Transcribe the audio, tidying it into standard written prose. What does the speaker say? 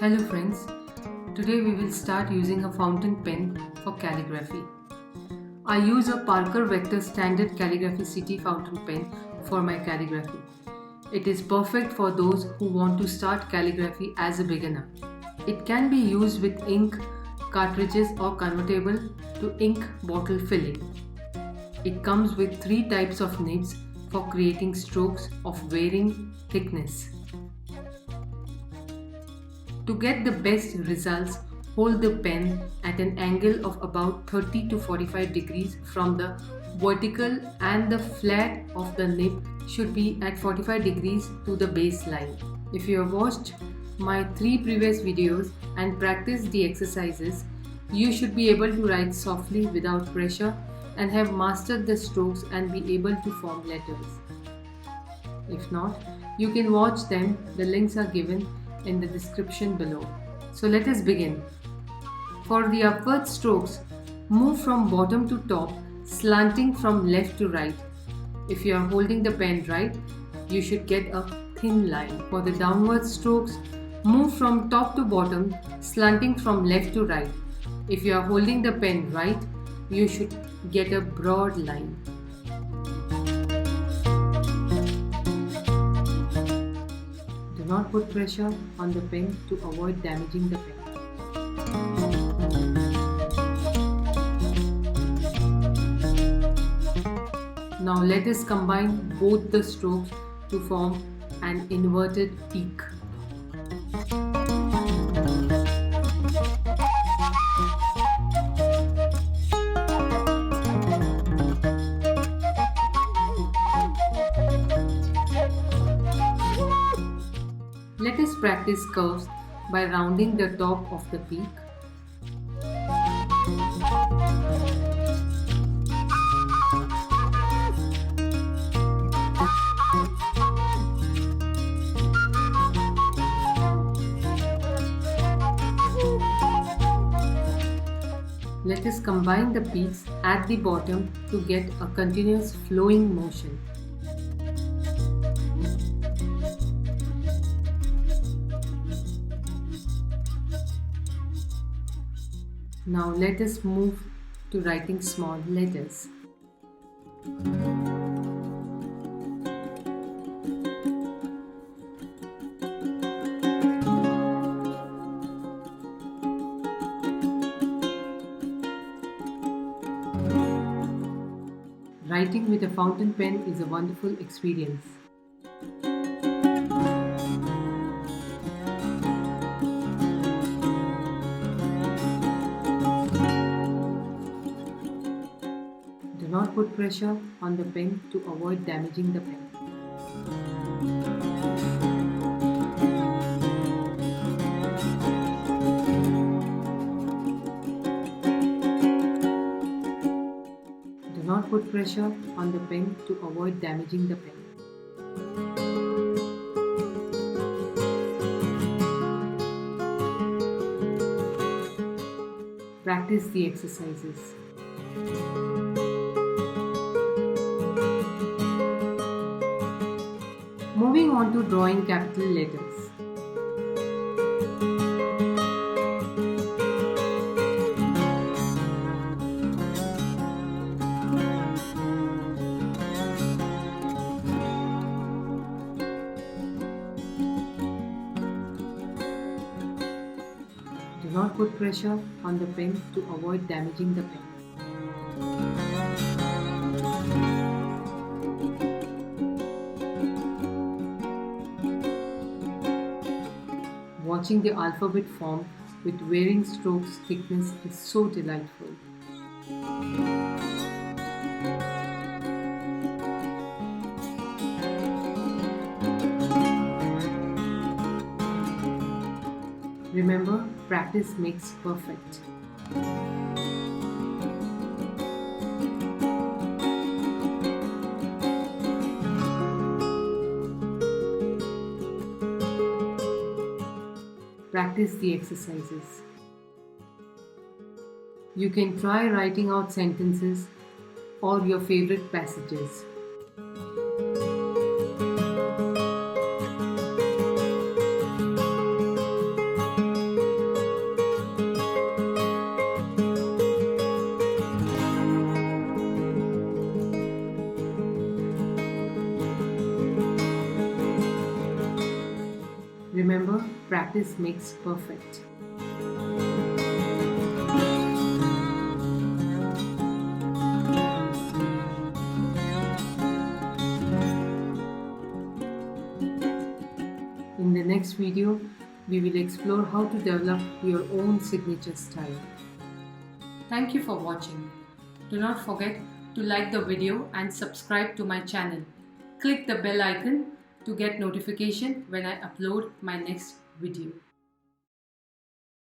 Hello friends, today we will start using a fountain pen for calligraphy. I use a Parker Vector Standard Calligraphy CT fountain pen for my calligraphy. It is perfect for those who want to start calligraphy as a beginner. It can be used with ink, cartridges or convertible to ink bottle filling. It comes with 3 types of nibs for creating strokes of varying thickness. To get the best results, hold the pen at an angle of about 30 to 45 degrees from the vertical, and the flat of the nib should be at 45 degrees to the base line. If you have watched my 3 previous videos and practiced the exercises, you should be able to write softly without pressure and have mastered the strokes and be able to form letters. If not, you can watch them. The links are given in the description below. So let us begin. For the upward strokes, move from bottom to top, slanting from left to right. If you are holding the pen right, you should get a thin line. For the downward strokes, move from top to bottom, slanting from left to right. If you are holding the pen right, you should get a broad line. Do not put pressure on the pen to avoid damaging the pen. Now let us combine both the strokes to form an inverted peak. Let us practice curves by rounding the top of the peak. Let us combine the peaks at the bottom to get a continuous flowing motion. Now let us move to writing small letters. Writing with a fountain pen is a wonderful experience. Do not put pressure on the pen to avoid damaging the pen. Do not put pressure on the pen to avoid damaging the pen. Practice the exercises. Moving on to drawing capital letters. Do not put pressure on the pen to avoid damaging the pen. Watching the alphabet form with varying strokes thickness is so delightful. Remember, practice makes perfect. Practice the exercises. You can try writing out sentences or your favorite passages. practice makes perfect. In the next video, we will explore how to develop your own signature style. Thank you for watching. Do not forget to like the video and subscribe to my channel. Click the bell icon to get notification when I upload my next video.